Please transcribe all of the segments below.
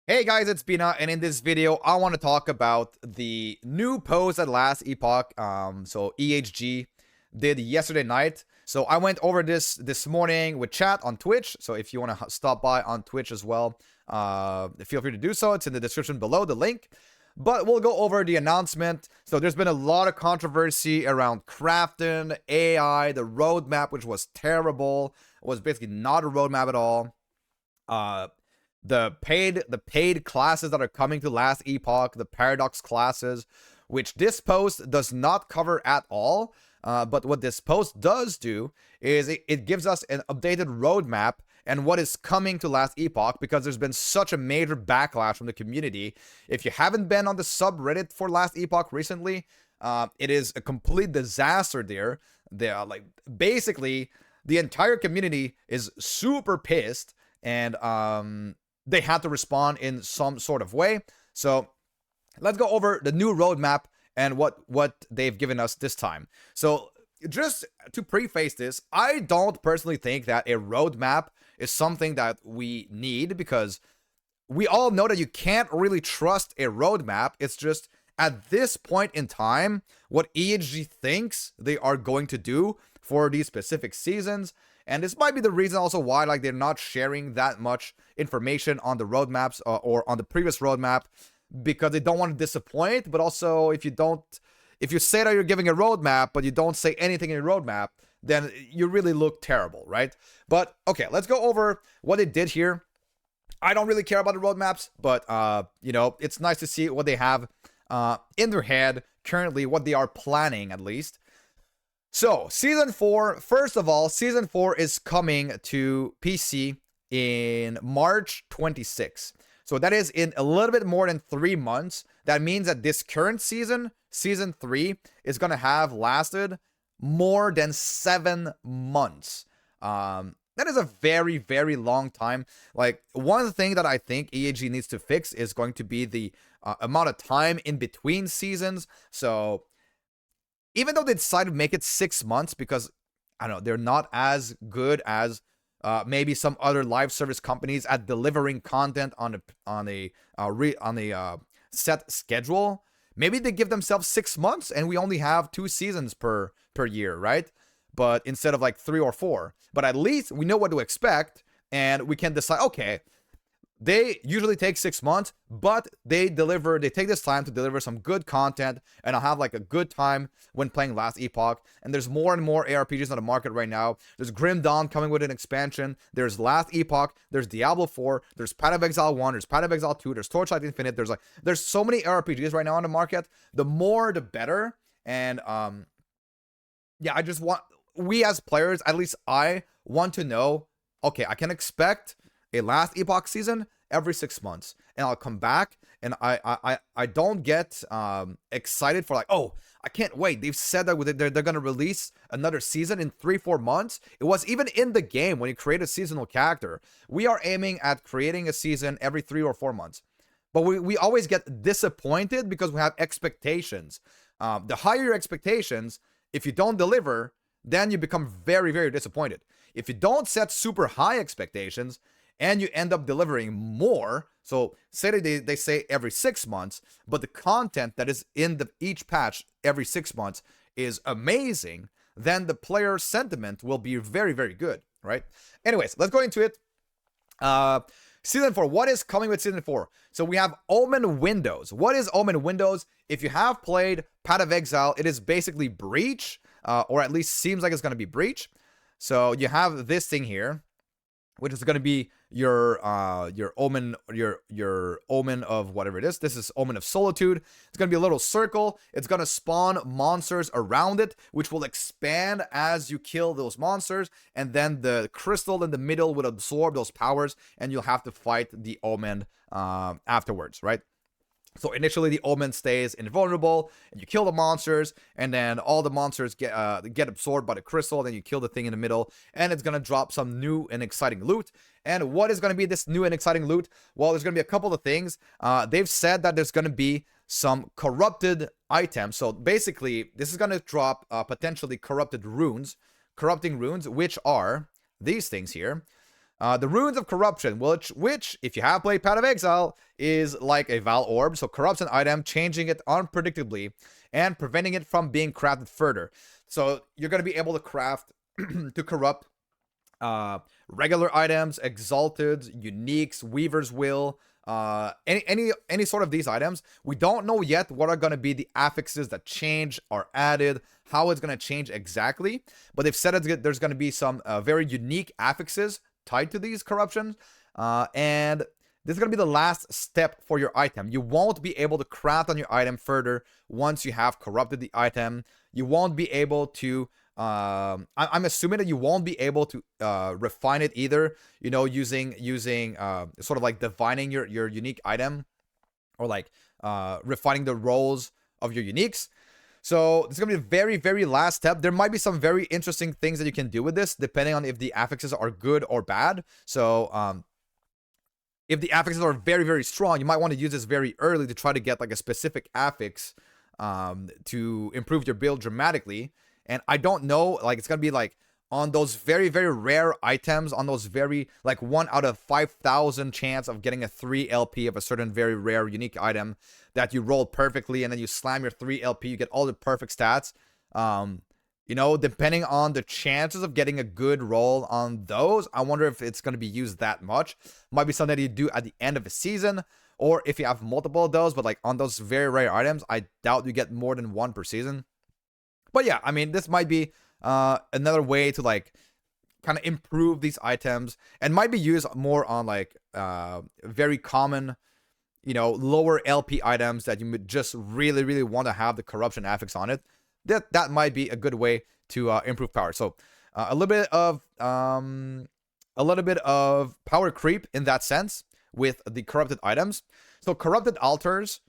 Hey guys, it's Bina, and in this video, I want to talk about the new post at Last Epoch. So EHG did yesterday night. So I went over this morning with chat on Twitch. So if you want to stop by on Twitch as well, feel free to do so. It's in the description below, the link. But we'll go over the announcement. So there's been a lot of controversy around crafting, AI, the roadmap, which was terrible. It was basically not a roadmap at all. The paid classes that are coming to Last Epoch, the Paradox classes, which this post does not cover at all. But what this post does do is it gives us an updated roadmap and what is coming to Last Epoch, because there's been such a major backlash from the community. If you haven't been on the subreddit for Last Epoch recently, it is a complete disaster there. They are like, basically the entire community is super pissed, and they had to respond in some sort of way. So let's go over the new roadmap and what they've given us this time. So just to preface this, I don't personally think that a roadmap is something that we need, because we all know that you can't really trust a roadmap. It's just at this point in time what EHG thinks they are going to do for these specific seasons. And this might be the reason also why they're not sharing that much information on the roadmaps or on the previous roadmap, because they don't want to disappoint. But also, if you say that you're giving a roadmap but you don't say anything in your roadmap, then you really look terrible, right? But okay, let's go over what they did here. I don't really care about the roadmaps, but it's nice to see what they have in their head currently, what they are planning at least. So, Season 4, first of all, Season 4 is coming to PC in March 26. So that is in a little bit more than 3 months. That means that this current season, Season 3, is going to have lasted more than 7 months. That is a very, very long time. Like, one thing that I think EAG needs to fix is going to be the amount of time in between seasons. So even though they decided to make it 6 months, because I don't know, they're not as good as maybe some other live service companies at delivering content on a set schedule. Maybe they give themselves 6 months and we only have 2 seasons per year, right? But instead of like 3 or 4. But at least we know what to expect, and we can decide, okay, they usually take 6 months, but they take this time to deliver some good content, and I'll have like a good time when playing Last Epoch. And there's more and more ARPGs on the market right now. There's Grim Dawn coming with an expansion. There's Last Epoch. There's Diablo 4. There's Path of Exile 1. There's Path of Exile 2. There's Torchlight Infinite. There's so many ARPGs right now on the market. The more, the better. And yeah, we as players, at least I want to know, okay, I can expect a Last Epoch season every 6 months, and I'll come back, and I don't get excited for like, oh, I can't wait. They've said that they're gonna release another season in 3-4 months. It was even in the game when you create a seasonal character. We are aiming at creating a season every 3 or 4 months, but we always get disappointed because we have expectations. The higher your expectations, if you don't deliver, then you become very, very disappointed. If you don't set super high expectations and you end up delivering more, so say they say every 6 months, but the content that is in each patch every 6 months is amazing, then the player sentiment will be very, very good, right? Anyways, let's go into it. Season 4, what is coming with Season 4? So we have Omen Windows. What is Omen Windows? If you have played Path of Exile, it is basically Breach, or at least seems like it's going to be Breach. So you have this thing here, which is going to be your omen, your omen of whatever it is. This is Omen of Solitude. It's going to be a little circle. It's going to spawn monsters around it, which will expand as you kill those monsters, and then the crystal in the middle will absorb those powers, and you'll have to fight the omen afterwards, right? So initially the omen stays invulnerable, and you kill the monsters, and then all the monsters get absorbed by the crystal. Then you kill the thing in the middle, and it's gonna drop some new and exciting loot. And what is gonna be this new and exciting loot? Well, there's gonna be a couple of things. They've said that there's gonna be some corrupted items. So basically, this is gonna drop potentially corrupting runes, which are these things here. The Runes of Corruption, which, if you have played Path of Exile, is like a Val Orb. So corrupts an item, changing it unpredictably and preventing it from being crafted further. So you're going to be able to craft to corrupt regular items, exalted, uniques, Weaver's Will, any sort of these items. We don't know yet what are going to be the affixes that change or added, how it's going to change exactly, but they've said there's going to be some very unique affixes tied to these corruptions, and this is going to be the last step for your item. You won't be able to craft on your item further once you have corrupted the item. You won't be able to I'm assuming that you won't be able to refine it either, you know, using sort of like divining your unique item, or like refining the roles of your uniques. So this is gonna be the very, very last step. There might be some very interesting things that you can do with this, depending on if the affixes are good or bad. So if the affixes are very, very strong, you might want to use this very early to try to get like a specific affix to improve your build dramatically. And I don't know, like, it's gonna be like on those very, very rare items, on those very, like, 1 out of 5,000 chance of getting a 3 LP of a certain very rare unique item that you roll perfectly, and then you slam your 3 LP, you get all the perfect stats. You know, depending on the chances of getting a good roll on those, I wonder if it's gonna be used that much. Might be something that you do at the end of a season, or if you have multiple of those, but like on those very rare items, I doubt you get more than 1 per season. But yeah, I mean, this might be another way to like kind of improve these items, and might be used more on like very common, you know, lower LP items that you just really, really want to have the corruption affix on it. That might be a good way to improve power. So a little bit of power creep in that sense with the corrupted items. So corrupted altars,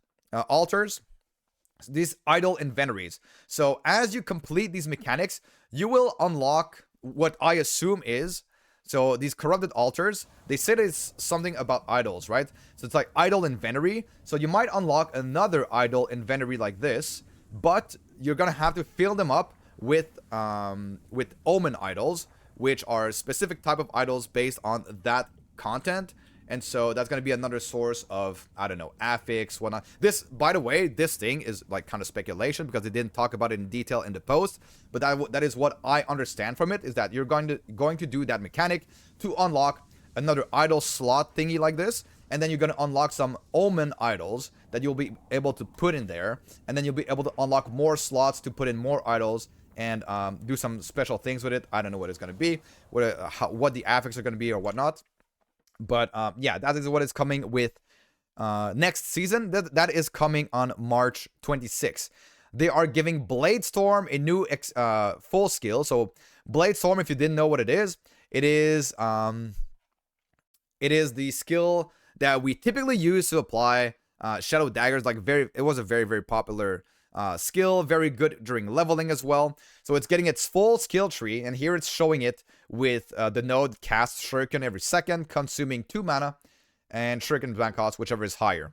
these idle inventories. So as you complete these mechanics, you will unlock what I assume is, so these corrupted altars, they said it's something about idols, right? So it's like idle inventory. So you might unlock another idle inventory like this, but you're gonna have to fill them up with omen idols, which are specific type of idols based on that content. And so that's going to be another source of, I don't know, affix, whatnot. This, by the way, this thing is like kind of speculation because they didn't talk about it in detail in the post. But that is what I understand from it, is that you're going to do that mechanic to unlock another idol slot thingy like this. And then you're going to unlock some omen idols that you'll be able to put in there. And then you'll be able to unlock more slots to put in more idols and do some special things with it. I don't know what it's going to be, what the affix are going to be or whatnot. But yeah, that is what is coming with next season. That is coming on March 26th. They are giving Bladestorm a new full skill. So Bladestorm, if you didn't know what it is the skill that we typically use to apply Shadow Daggers. Like it was a very, very popular skill, very good during leveling as well. So it's getting its full skill tree, and here it's showing it with the node casts Shuriken every second, consuming 2 mana, and Shuriken blank cost, whichever is higher.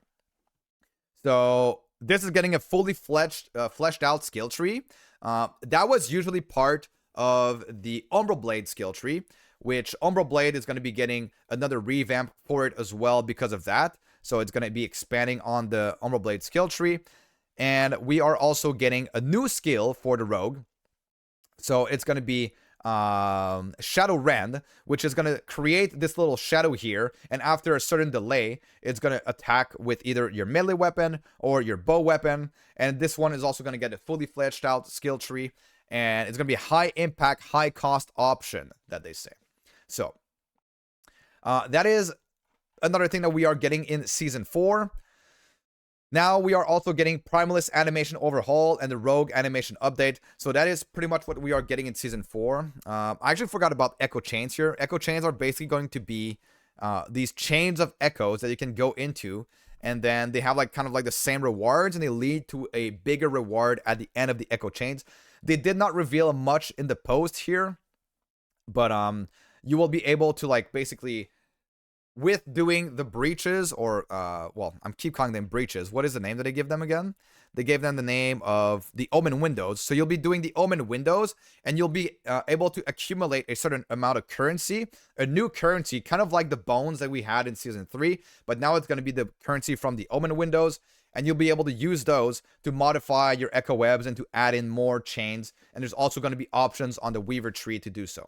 So this is getting a fully fleshed out skill tree. That was usually part of the Umbral Blade skill tree, which Umbral Blade is going to be getting another revamp for it as well because of that. So it's going to be expanding on the Umbral Blade skill tree. And we are also getting a new skill for the rogue. So it's going to be Shadow Rend, which is going to create this little shadow here. And after a certain delay, it's going to attack with either your melee weapon or your bow weapon. And this one is also going to get a fully fleshed out skill tree. And it's going to be a high impact, high cost option that they say. So that is another thing that we are getting in Season 4. Now we are also getting Primalist animation overhaul and the Rogue animation update. So that is pretty much what we are getting in Season 4. I actually forgot about Echo Chains here. Echo Chains are basically going to be these chains of echoes that you can go into. And then they have like kind of like the same rewards, and they lead to a bigger reward at the end of the Echo Chains. They did not reveal much in the post here, but you will be able to like basically with doing the breaches, or well, I'm keep calling them breaches. What is the name that they give them again? They gave them the name of the Omen Windows. So you'll be doing the Omen Windows, and you'll be able to accumulate a certain amount of currency, a new currency, kind of like the bones that we had in Season 3, but now it's going to be the currency from the Omen Windows, and you'll be able to use those to modify your Echo Webs and to add in more chains, and there's also going to be options on the Weaver tree to do so.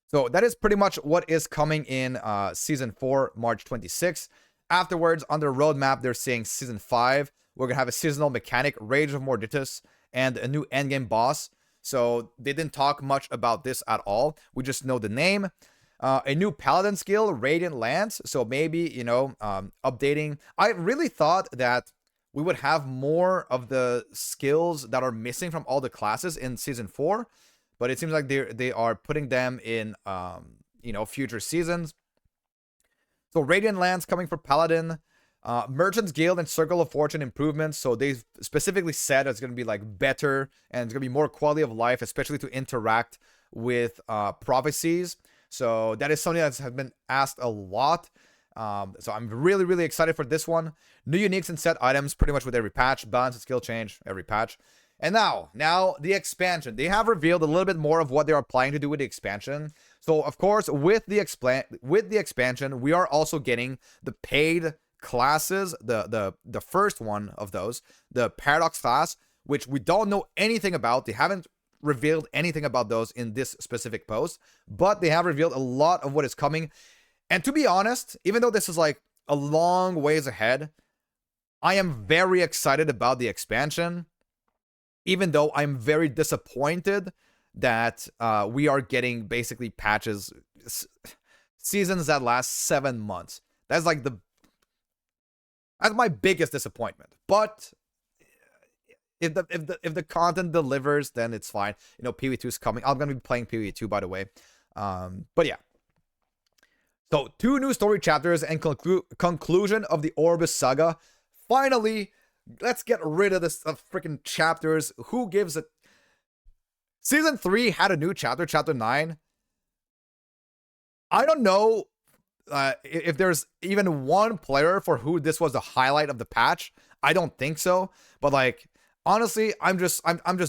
So that is pretty much what is coming in Season 4, March 26th. Afterwards, on the roadmap, they're saying Season 5, we're going to have a seasonal mechanic, Rage of Morditus, and a new endgame boss. So they didn't talk much about this at all. We just know the name. A new Paladin skill, Radiant Lance. So maybe, you know, updating. I really thought that we would have more of the skills that are missing from all the classes in Season 4. But it seems like they are putting them in, you know, future seasons. So Radiant Lance coming for Paladin. Merchant's Guild and Circle of Fortune improvements. So they specifically said it's going to be like better and it's going to be more quality of life, especially to interact with prophecies. So that is something that has been asked a lot. So I'm really, really excited for this one. New uniques and set items pretty much with every patch. Balance and skill change every patch. And now the expansion. They have revealed a little bit more of what they are planning to do with the expansion. So of course, with the expansion, we are also getting the paid classes, the first one of those, the Paradox class, which we don't know anything about. They haven't revealed anything about those in this specific post, but they have revealed a lot of what is coming. And to be honest, even though this is like a long ways ahead, I am very excited about the expansion, even though I'm very disappointed that we are getting basically patches, seasons that last 7 months. That's like that's my biggest disappointment. But if the content delivers, then it's fine. You know, PvE2 is coming. I'm gonna be playing PvE2, by the way. But yeah. So 2 new story chapters and conclusion of the Orobyss saga. Finally, let's get rid of this freaking chapters. Who gives a... Season 3 had a new chapter, chapter 9. I don't know if there's even one player for who this was the highlight of the patch. I don't think so. But like, honestly, I'm just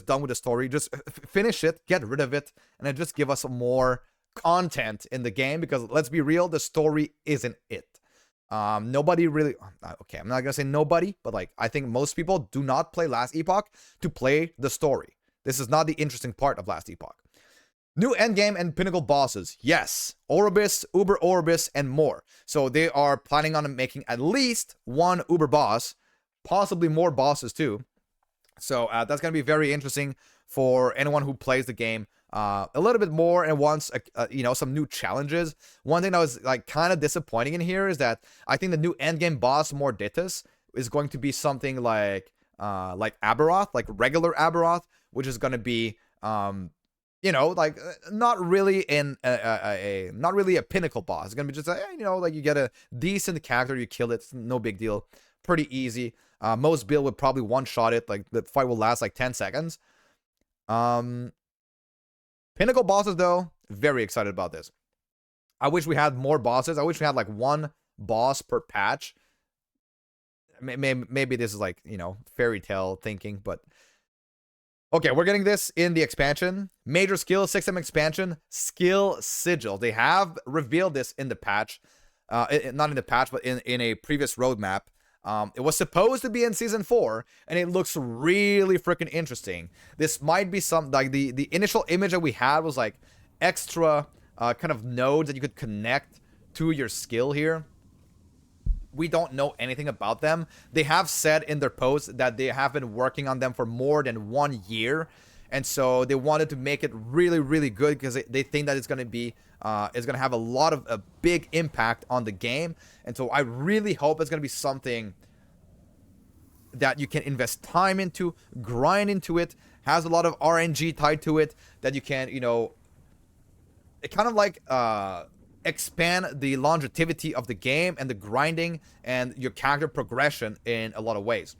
done with the story. Just finish it, get rid of it, and then just give us some more content in the game, because let's be real, the story isn't it. Nobody really, okay, I'm not gonna say nobody, but like, I think most people do not play Last Epoch to play the story. This is not the interesting part of Last Epoch. New endgame and pinnacle bosses. Yes, Orobyss, Uber Orobyss, and more. So they are planning on making at least 1 Uber boss, possibly more bosses too. So that's gonna be very interesting for anyone who plays the game a little bit more and wants you know, some new challenges. One thing that was like kind of disappointing in here is that I think the new endgame boss Morditus is going to be something like Aberoth, like regular Aberoth, which is going to be you know, like not really not really a pinnacle boss. It's gonna be just you know, like you get a decent character, you kill it, it's no big deal, pretty easy. Most build would probably one-shot it, like the fight will last like 10 seconds. Pinnacle bosses though, very excited about this. I wish we had more bosses. I wish we had like 1 boss per patch. Maybe this is like, you know, fairy tale thinking, but okay, we're getting this in the expansion. Major skill, 6M expansion, skill sigil. They have revealed this in the patch. Not in the patch, but in a previous roadmap. It was supposed to be in Season 4, and it looks really freaking interesting. This might be some, like, the initial image that we had was, like, extra kind of nodes that you could connect to your skill here. We don't know anything about them. They have said in their post that they have been working on them for more than 1 year. And so they wanted to make it really, really good because they think that it's going to be, it's going to have a lot of a big impact on the game. And so I really hope it's going to be something that you can invest time into, grind into it, has a lot of RNG tied to it, that you can, you know, it kind of like expand the longevity of the game and the grinding and your character progression in a lot of ways.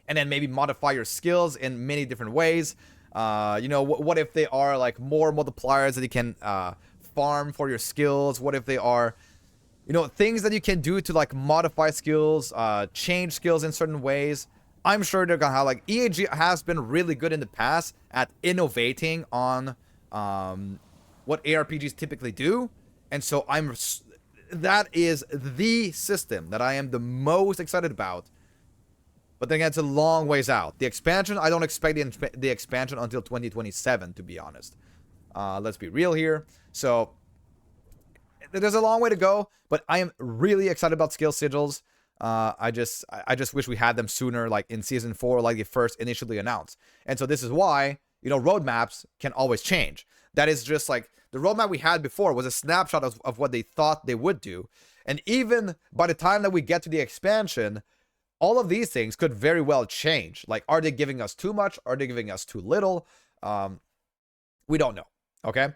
And then maybe modify your skills in many different ways. You know, what if they are like more multipliers that you can farm for your skills? What if they are you know, things that you can do to like modify skills, change skills in certain ways. I'm sure they're gonna have, like, EAG has been really good in the past at innovating on what ARPGs typically do, and so that is the system that I am the most excited about. But then again, it's a long ways out. The expansion, I don't expect the expansion until 2027, to be honest. Let's be real here. So there's a long way to go, but I am really excited about skill sigils. I just wish we had them sooner, like in season 4, like they first initially announced. And so this is why, you know, roadmaps can always change. That is just like the roadmap we had before was a snapshot of what they thought they would do. And even by the time that we get to the expansion, all of these things could very well change. Like, are they giving us too much? Are they giving us too little? We don't know. Okay.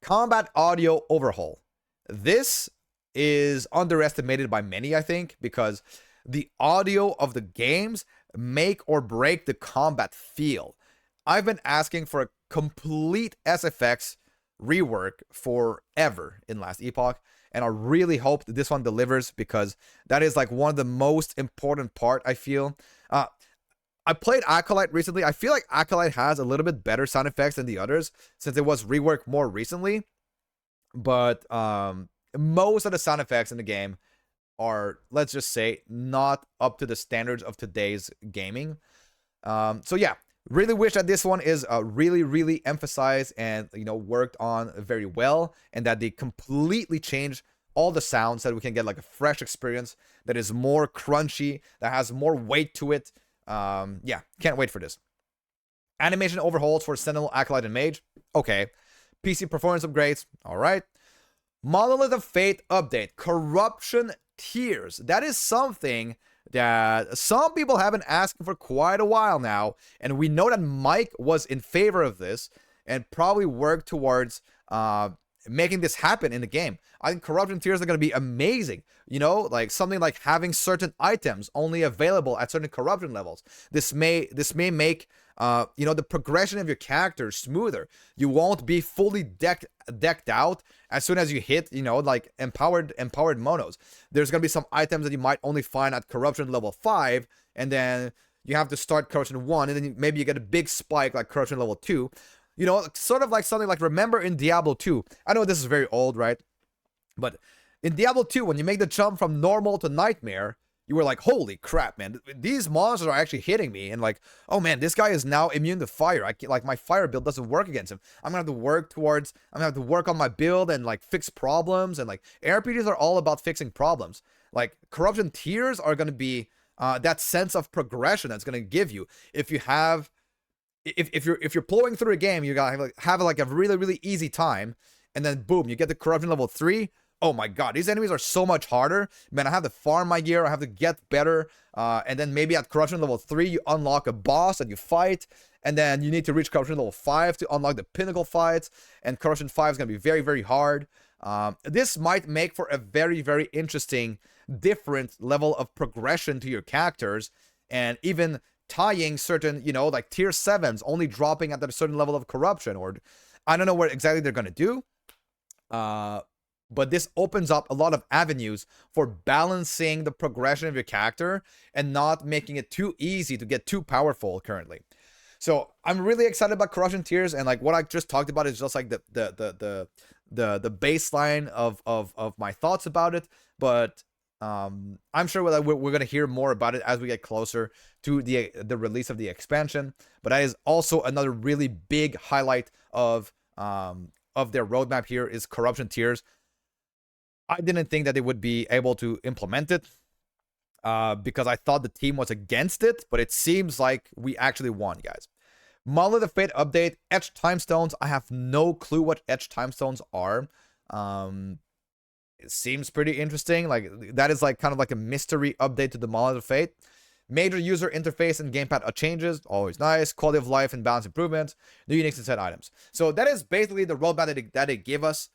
Combat audio overhaul. This is underestimated by many, I think, because the audio of the games make or break the combat feel. I've been asking for a complete SFX rework forever in Last Epoch, and I really hope that this one delivers, because that is like one of the most important part, I feel. I played Acolyte recently. I feel like Acolyte has a little bit better sound effects than the others since it was reworked more recently. But most of the sound effects in the game are, let's just say, not up to the standards of today's gaming. So yeah, really wish that this one is really emphasized and, you know, worked on very well, and that they completely change all the sounds so that we can get like a fresh experience that is more crunchy, that has more weight to it. Yeah, can't wait for this. Animation overhauls for Sentinel, Acolyte, and Mage. Okay. PC performance upgrades. All right. Monolith of Fate update. Corruption tiers. That is something that some people have been asking for quite a while now, and we know that Mike was in favor of this and probably worked towards making this happen in the game. I think corruption tiers are going to be amazing. You know, like something like having certain items only available at certain corruption levels. This may make you know, the progression of your character smoother. You won't be fully decked out as soon as you hit, you know, like empowered monos. There's gonna be some items that you might only find at corruption level 5, and then you have to start corruption 1, and then maybe you get a big spike like corruption level 2. You know, sort of like something like, remember in Diablo 2, I know this is very old, right? But in Diablo 2, when you make the jump from normal to nightmare, you were like, holy crap, man, these monsters are actually hitting me. And like, oh man, this guy is now immune to fire. Like, my fire build doesn't work against him. I'm gonna have to work on my build and like fix problems. And like, ARPGs are all about fixing problems. Like, corruption tiers are gonna be that sense of progression that's gonna give you. If you have, if you're blowing through a game, you gotta have like a really easy time, and then boom, you get the corruption level 3. Oh my god, these enemies are so much harder. Man, I have to farm my gear, I have to get better. And then maybe at corruption level 3, you unlock a boss that you fight. And then you need to reach corruption level 5 to unlock the pinnacle fights. And corruption 5 is going to be very hard. This might make for a very interesting, different level of progression to your characters. And even tying certain, you know, like tier 7s only dropping at a certain level of corruption. Or I don't know what exactly they're going to do. But this opens up a lot of avenues for balancing the progression of your character and not making it too easy to get too powerful currently. So I'm really excited about corruption tiers, and like what I just talked about is just like the baseline of my thoughts about it. But I'm sure we're gonna hear more about it as we get closer to the release of the expansion. But that is also another really big highlight of their roadmap here is corruption tiers. I didn't think that they would be able to implement it because I thought the team was against it, but it seems like we actually won, guys. Monolith of Fate update, Etched Timestones. I have no clue what Etched Timestones are. It seems pretty interesting. Like, that is like kind of like a mystery update to the Monolith of Fate. Major user interface and gamepad changes, always nice. Quality of life and balance improvements. New unique set items. So that is basically the roadmap that they give us.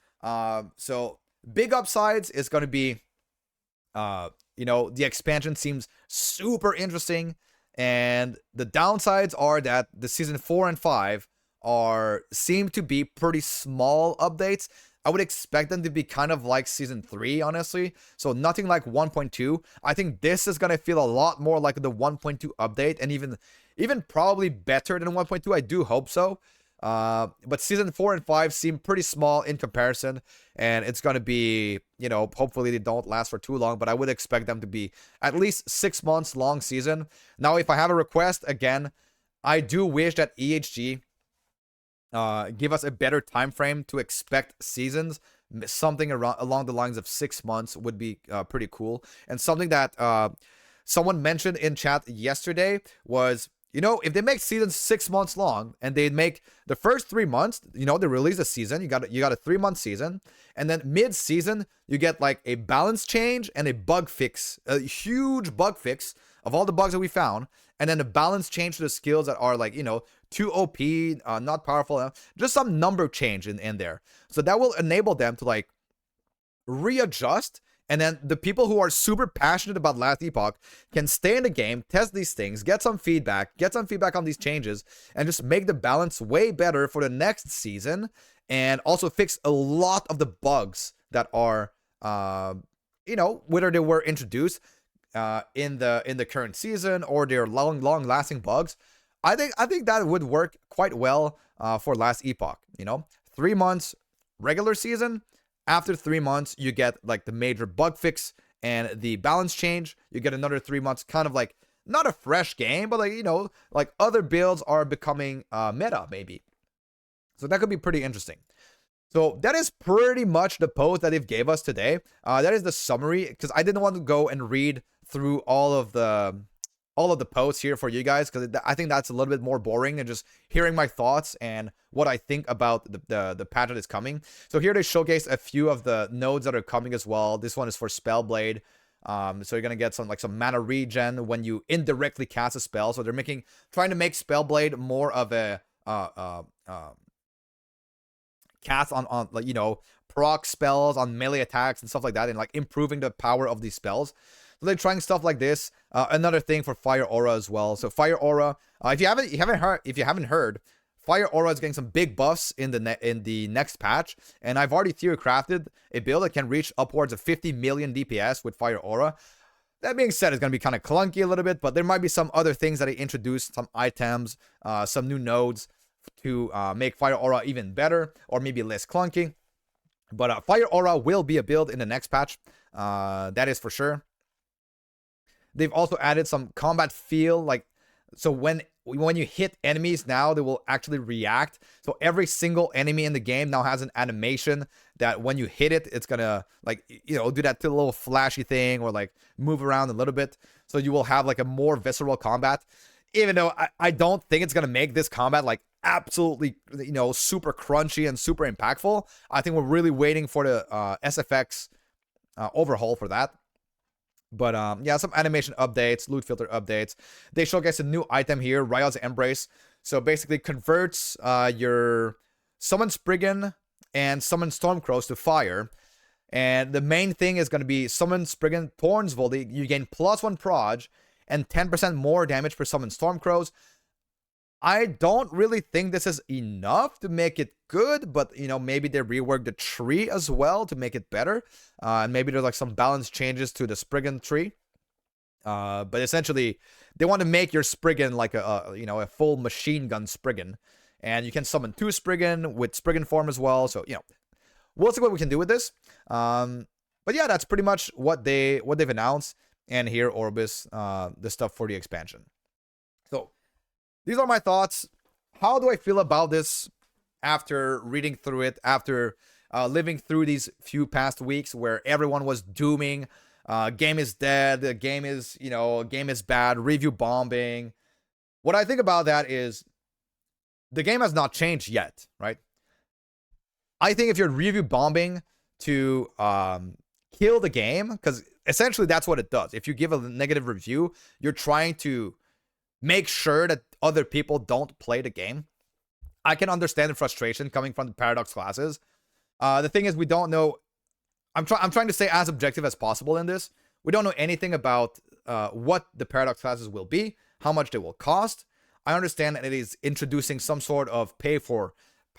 So big upsides is going to be, you know, the expansion seems super interesting. And the downsides are that the season 4 and 5 seem to be pretty small updates. I would expect them to be kind of like Season 3, honestly. So nothing like 1.2. I think this is going to feel a lot more like the 1.2 update, and even probably better than 1.2. I do hope so. But Season 4 and 5 seem pretty small in comparison, and it's going to be, you know, hopefully they don't last for too long, but I would expect them to be at least 6 months long season. Now, if I have a request, again, I do wish that EHG give us a better time frame to expect seasons. Something along the lines of 6 months would be pretty cool. And something that someone mentioned in chat yesterday was, you know, if they make seasons 6 months long and they make the first 3 months, you know, they release a season, you got a 3-month season, and then mid-season you get like a balance change and a bug fix, a huge bug fix of all the bugs that we found, and then a balance change to the skills that are like, you know, too OP, not powerful, just some number change in there. So that will enable them to like readjust. And then the people who are super passionate about Last Epoch can stay in the game, test these things, get some feedback on these changes, and just make the balance way better for the next season. And also fix a lot of the bugs that are, you know, whether they were introduced in the current season or they're long lasting bugs. I think that would work quite well for Last Epoch. You know, 3 months regular season. After 3 months, you get like the major bug fix and the balance change. You get another 3 months, kind of like not a fresh game, but like, you know, like other builds are becoming meta maybe. So that could be pretty interesting. So that is pretty much the post that they've gave us today. That is the summary, because I didn't want to go and read through all of the posts here for you guys, because I think that's a little bit more boring than just hearing my thoughts and what I think about the patch that is coming. So here they showcase a few of the nodes that are coming as well. This one is for Spellblade. So you're gonna get some mana regen when you indirectly cast a spell. So they're trying to make Spellblade more of a cast on like, you know, proc spells on melee attacks and stuff like that, and like improving the power of these spells. So they're trying stuff like this. Another thing for Fire Aura as well. So Fire Aura, if you haven't heard, Fire Aura is getting some big buffs in the next patch, and I've already theory crafted a build that can reach upwards of 50 million DPS with Fire Aura. That being said, it's going to be kind of clunky a little bit, but there might be some other things that they introduced, some items, some new nodes to make Fire Aura even better, or maybe less clunky. But Fire Aura will be a build in the next patch. That is for sure. They've also added some combat feel, like, so when you hit enemies now, they will actually react. So every single enemy in the game now has an animation that when you hit it, it's gonna, like, you know, do that little flashy thing or like move around a little bit. So you will have like a more visceral combat. Even though I don't think it's gonna make this combat like absolutely, you know, super crunchy and super impactful. I think we're really waiting for the SFX overhaul for that. But yeah, some animation updates, loot filter updates. They showcase a new item here, Ryal's Embrace. So basically converts your Summon Spriggan and Summon Stormcrows to fire. And the main thing is going to be Summon Spriggan Thorns Volley. You gain +1 proj and 10% more damage per Summon Stormcrows. I don't really think this is enough to make it good, but, you know, maybe they reworked the tree as well to make it better. And maybe there's like some balance changes to the Spriggan tree. But essentially, they want to make your Spriggan like a full machine gun Spriggan. And you can summon 2 Spriggan with Spriggan form as well. So, you know, we'll see what we can do with this. But yeah, that's pretty much what they've announced. And here, Orobyss, the stuff for the expansion. So these are my thoughts. How do I feel about this after reading through it, after living through these few past weeks where everyone was dooming, game is dead, the game is, you know, game is bad, review bombing. What I think about that is the game has not changed yet, right? I think if you're review bombing to kill the game, because essentially that's what it does. If you give a negative review, you're trying to make sure that other people don't play the game. I can understand the frustration coming from the Paradox classes. The thing is, we don't know. I'm trying to stay as objective as possible in this. We don't know anything about what the Paradox classes will be, how much they will cost. I understand that it is introducing some sort of pay for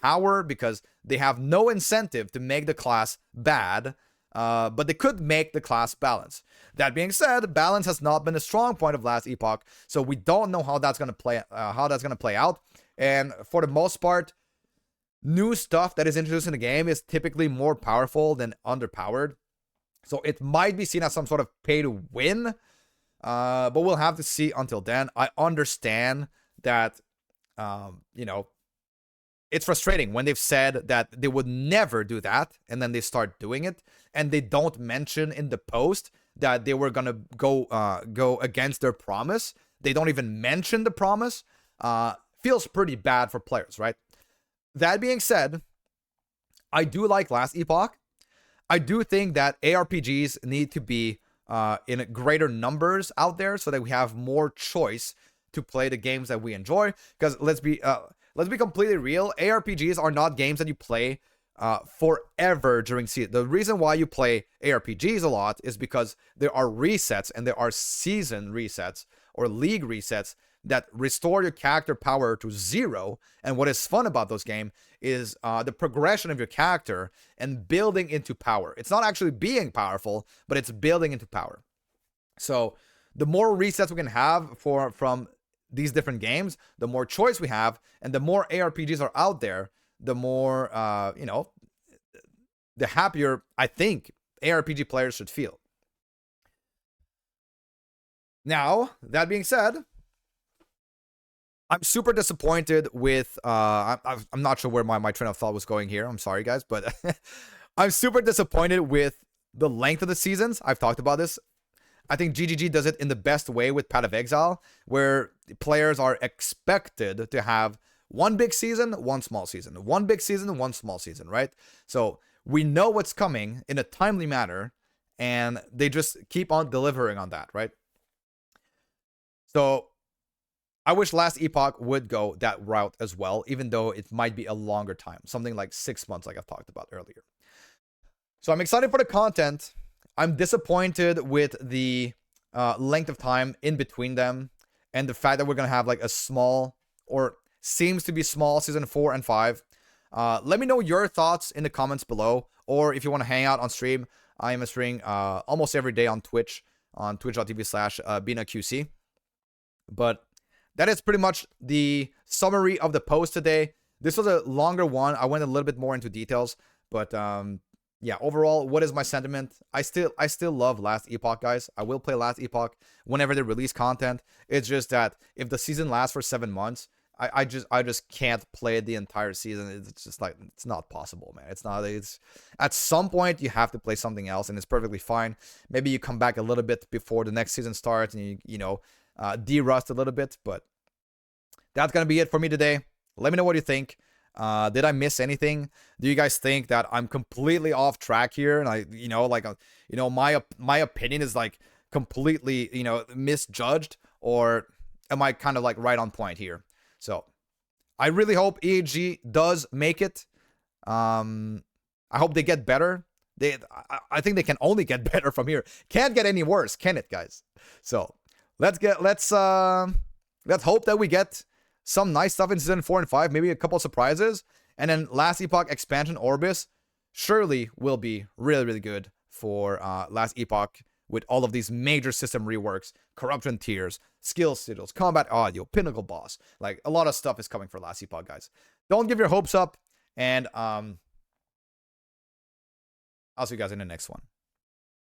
power because they have no incentive to make the class bad, but they could make the class balanced. That being said, balance has not been a strong point of Last Epoch, so we don't know how that's gonna play out. And for the most part, new stuff that is introduced in the game is typically more powerful than underpowered. So it might be seen as some sort of pay to win, but we'll have to see until then. I understand that, it's frustrating when they've said that they would never do that, and then they start doing it, and they don't mention in the post that they were gonna go against their promise. They don't even mention the promise. Feels pretty bad for players, right? That being said, I do like Last Epoch. I do think that ARPGs need to be in greater numbers out there so that we have more choice to play the games that we enjoy. Because let's be completely real, ARPGs are not games that you play forever during season. The reason why you play ARPGs a lot is because there are resets, and there are season resets or league resets that restore your character power to 0. And what is fun about those games is the progression of your character and building into power. It's not actually being powerful, but it's building into power. So the more resets we can have from these different games, the more choice we have, and the more ARPGs are out there, the more, the happier I think ARPG players should feel. Now, that being said, I'm super disappointed with, I'm not sure where my train of thought was going here. I'm sorry, guys, but I'm super disappointed with the length of the seasons. I've talked about this. I think GGG does it in the best way with Path of Exile, where players are expected to have one big season, one small season, one big season, one small season, right? So we know what's coming in a timely manner, and they just keep on delivering on that, right? So I wish Last Epoch would go that route as well, even though it might be a longer time, something like 6 months, like I've talked about earlier. So I'm excited for the content. I'm disappointed with the length of time in between them, and the fact that we're going to have like a small, or seems to be small, season 4 and 5. Let me know your thoughts in the comments below, or if you want to hang out on stream. I am streaming almost every day on Twitch, on twitch.tv/BinaQc. But that is pretty much the summary of the post today. This was a longer one. I went a little bit more into details, but yeah, overall, what is my sentiment? I still love Last Epoch, guys. I will play Last Epoch whenever they release content. It's just that if the season lasts for 7 months, I just can't play the entire season. It's just like, it's not possible, man. It's at some point you have to play something else, and it's perfectly fine. Maybe you come back a little bit before the next season starts, and you know, de-rust a little bit. But that's gonna be it for me today. Let me know what you think. Did I miss anything? Do you guys think that I'm completely off track here, and my opinion is like completely misjudged, or am I kind of like right on point here? So I really hope EHG does make it. I hope they get better. I think they can only get better from here. Can't get any worse, can it, guys? So let's hope that we get some nice stuff in season 4 and 5, maybe a couple of surprises, and then Last Epoch expansion Orobyss surely will be really, really good for Last Epoch, with all of these major system reworks, corruption tiers, skill sigils, combat audio, pinnacle boss. Like, a lot of stuff is coming for Last Epoch, guys. Don't give your hopes up, and I'll see you guys in the next one.